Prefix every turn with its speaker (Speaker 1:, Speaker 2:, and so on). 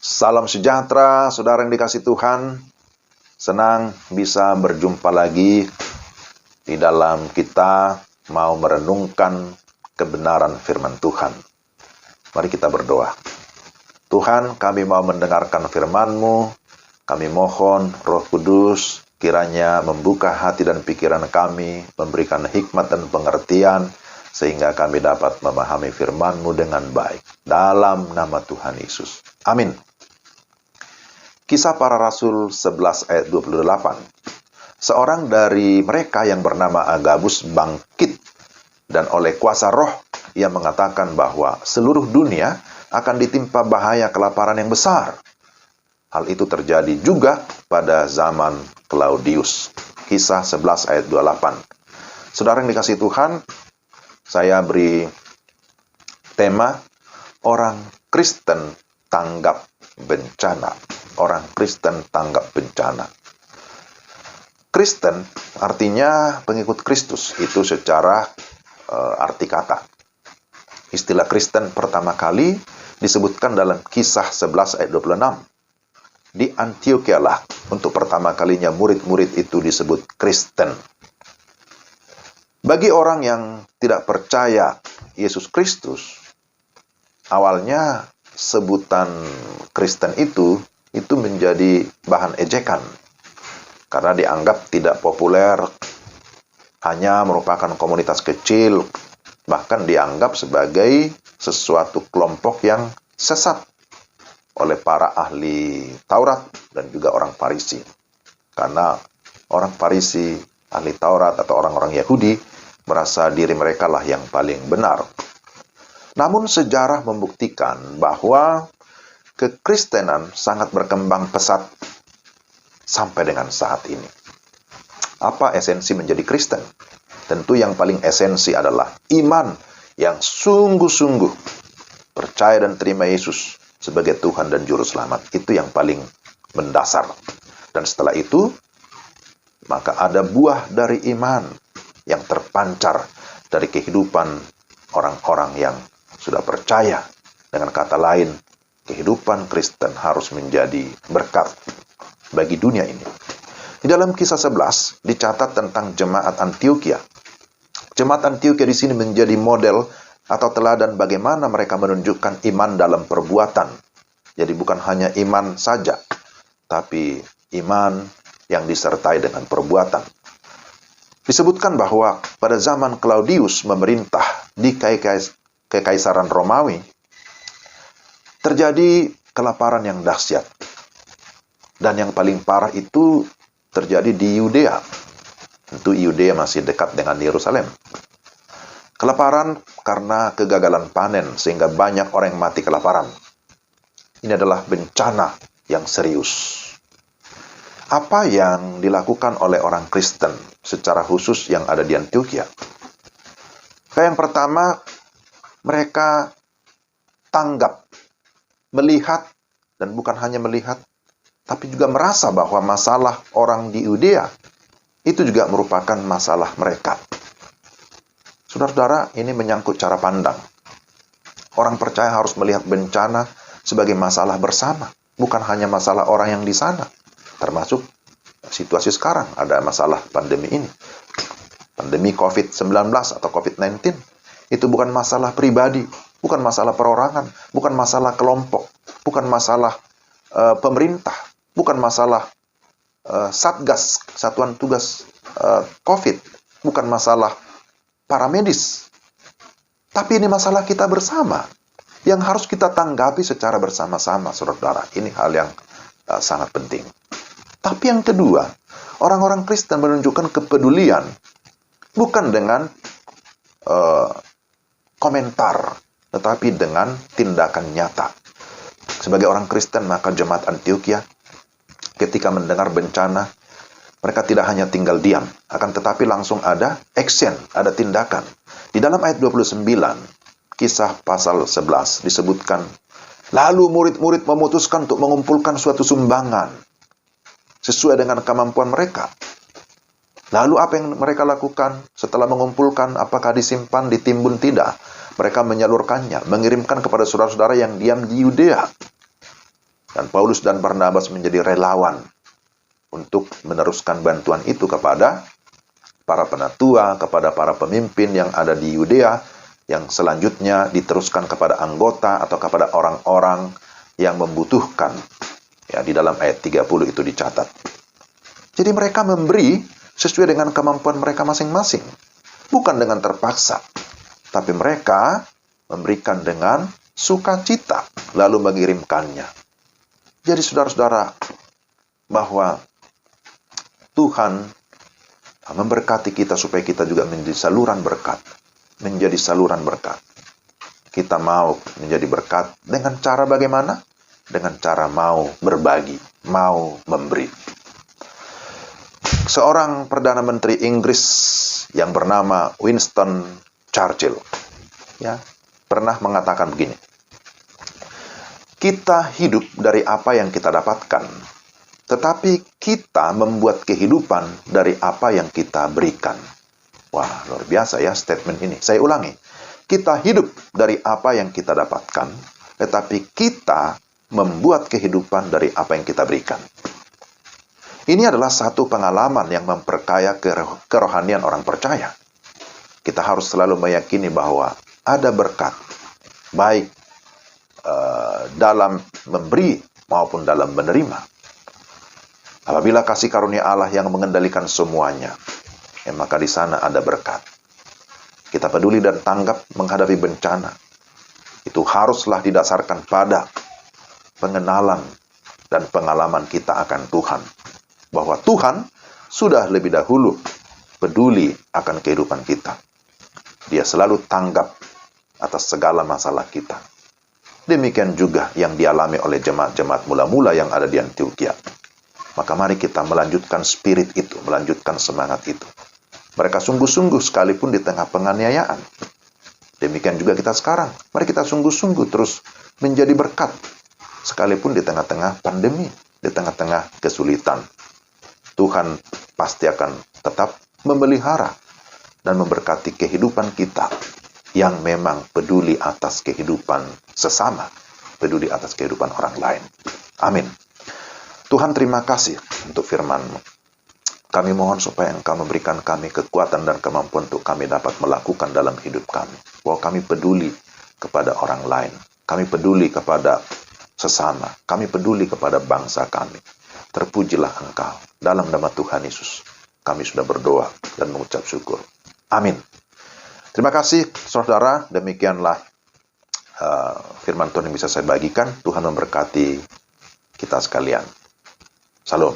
Speaker 1: Salam sejahtera, saudara yang dikasih Tuhan. Senang bisa berjumpa lagi di dalam kita mau merenungkan kebenaran firman Tuhan. Mari kita berdoa. Tuhan, kami mau mendengarkan firman-Mu. Kami mohon Roh Kudus kiranya membuka hati dan pikiran kami, memberikan hikmat dan pengertian, sehingga kami dapat memahami firman-Mu dengan baik. Dalam nama Tuhan Yesus. Amin. Kisah Para Rasul 11 ayat 28. Seorang dari mereka yang bernama Agabus bangkit, dan oleh kuasa roh ia mengatakan bahwa seluruh dunia akan ditimpa bahaya kelaparan yang besar. Hal itu terjadi juga pada zaman Claudius. Kisah 11 ayat 28. Saudara yang dikasih Tuhan, saya beri tema orang Kristen tanggap bencana. Orang Kristen tanggap bencana. Kristen artinya pengikut Kristus, itu secara arti kata. Istilah Kristen pertama kali disebutkan dalam Kisah 11 ayat 26. Di Antioquia lah untuk pertama kalinya murid-murid itu disebut Kristen. Bagi orang yang tidak percaya Yesus Kristus, awalnya sebutan Kristen itu menjadi bahan ejekan karena dianggap tidak populer, hanya merupakan komunitas kecil, bahkan dianggap sebagai sesuatu kelompok yang sesat oleh para ahli Taurat dan juga orang Farisi. Karena orang Farisi, ahli Taurat atau orang-orang Yahudi merasa diri mereka lah yang paling benar. Namun sejarah membuktikan bahwa kekristenan sangat berkembang pesat sampai dengan saat ini. Apa esensi menjadi Kristen? Tentu yang paling esensi adalah iman yang sungguh-sungguh percaya dan terima Yesus sebagai Tuhan dan Juru Selamat. Itu yang paling mendasar. Dan setelah itu, maka ada buah dari iman yang terpancar dari kehidupan orang-orang yang sudah percaya. Dengan kata lain, kehidupan Kristen harus menjadi berkat bagi dunia ini. Di dalam Kisah 11 dicatat tentang jemaat Antioquia. Jemaat Antioquia di sini menjadi model atau teladan bagaimana mereka menunjukkan iman dalam perbuatan. Jadi bukan hanya iman saja, tapi iman yang disertai dengan perbuatan. Disebutkan bahwa pada zaman Claudius memerintah di Kekaisaran Romawi, terjadi kelaparan yang dahsyat. Dan yang paling parah itu terjadi di Yudea. Tentu Yudea masih dekat dengan Yerusalem. Kelaparan karena kegagalan panen sehingga banyak orang yang mati kelaparan. Ini adalah bencana yang serius. Apa yang dilakukan oleh orang Kristen secara khusus yang ada di Antioquia? Yang pertama, mereka tanggap, melihat, dan bukan hanya melihat, tapi juga merasa bahwa masalah orang di Yudea itu juga merupakan masalah mereka. Saudara-saudara, ini menyangkut cara pandang. Orang percaya harus melihat bencana sebagai masalah bersama, bukan hanya masalah orang yang di sana. Termasuk situasi sekarang, ada masalah pandemi ini. Pandemi COVID-19 atau COVID-19, itu bukan masalah pribadi, bukan masalah perorangan, bukan masalah kelompok, bukan masalah pemerintah, bukan masalah Satgas, Satuan Tugas COVID, bukan masalah para medis. Tapi ini masalah kita bersama, yang harus kita tanggapi secara bersama-sama, saudara-saudara. Ini hal yang sangat penting. Tapi yang kedua, orang-orang Kristen menunjukkan kepedulian, bukan dengan komentar, tetapi dengan tindakan nyata. Sebagai orang Kristen, maka jemaat Antioquia ketika mendengar bencana, mereka tidak hanya tinggal diam, akan tetapi langsung ada action, ada tindakan. Di dalam ayat 29, Kisah pasal 11 disebutkan, lalu murid-murid memutuskan untuk mengumpulkan suatu sumbangan sesuai dengan kemampuan mereka. Lalu apa yang mereka lakukan setelah mengumpulkan? Apakah disimpan, ditimbun? Tidak. Mereka menyalurkannya, mengirimkan kepada saudara-saudara yang diam di Yudea. Dan Paulus dan Barnabas menjadi relawan untuk meneruskan bantuan itu kepada para penatua, kepada para pemimpin yang ada di Yudea, yang selanjutnya diteruskan kepada anggota atau kepada orang-orang yang membutuhkan. Ya, di dalam ayat 30 itu dicatat. Jadi mereka memberi sesuai dengan kemampuan mereka masing-masing. Bukan dengan terpaksa. Tapi mereka memberikan dengan sukacita, lalu mengirimkannya. Jadi saudara-saudara, bahwa Tuhan memberkati kita supaya kita juga menjadi saluran berkat. Menjadi saluran berkat. Kita mau menjadi berkat dengan cara bagaimana? Dengan cara mau berbagi, mau memberi. Seorang Perdana Menteri Inggris yang bernama Winston Churchill, ya, pernah mengatakan begini. Kita hidup dari apa yang kita dapatkan, tetapi kita membuat kehidupan dari apa yang kita berikan. Wah, luar biasa ya statement ini. Saya ulangi. Kita hidup dari apa yang kita dapatkan, tetapi kita membuat kehidupan dari apa yang kita berikan. Ini adalah satu pengalaman yang memperkaya kerohanian orang percaya. Kita harus selalu meyakini bahwa ada berkat, baik dalam memberi maupun dalam menerima. Apabila kasih karunia Allah yang mengendalikan semuanya, maka di sana ada berkat. Kita peduli dan tanggap menghadapi bencana. Itu haruslah didasarkan pada pengenalan dan pengalaman kita akan Tuhan. Bahwa Tuhan sudah lebih dahulu peduli akan kehidupan kita. Dia selalu tanggap atas segala masalah kita. Demikian juga yang dialami oleh jemaat-jemaat mula-mula yang ada di Antioquia. Maka mari kita melanjutkan spirit itu, melanjutkan semangat itu. Mereka sungguh-sungguh sekalipun di tengah penganiayaan. Demikian juga kita sekarang. Mari kita sungguh-sungguh terus menjadi berkat. Sekalipun di tengah-tengah pandemi, di tengah-tengah kesulitan. Tuhan pasti akan tetap memelihara dan memberkati kehidupan kita yang memang peduli atas kehidupan sesama, peduli atas kehidupan orang lain. Amin. Tuhan, terima kasih untuk firman-Mu. Kami mohon supaya Engkau memberikan kami kekuatan dan kemampuan untuk kami dapat melakukan dalam hidup kami. Bahwa kami peduli kepada orang lain. Kami peduli kepada sesama. Kami peduli kepada bangsa kami. Terpujilah Engkau. Dalam nama Tuhan Yesus, kami sudah berdoa dan mengucap syukur. Amin. Terima kasih, saudara. Demikianlah firman Tuhan yang bisa saya bagikan. Tuhan memberkati kita sekalian. Salam.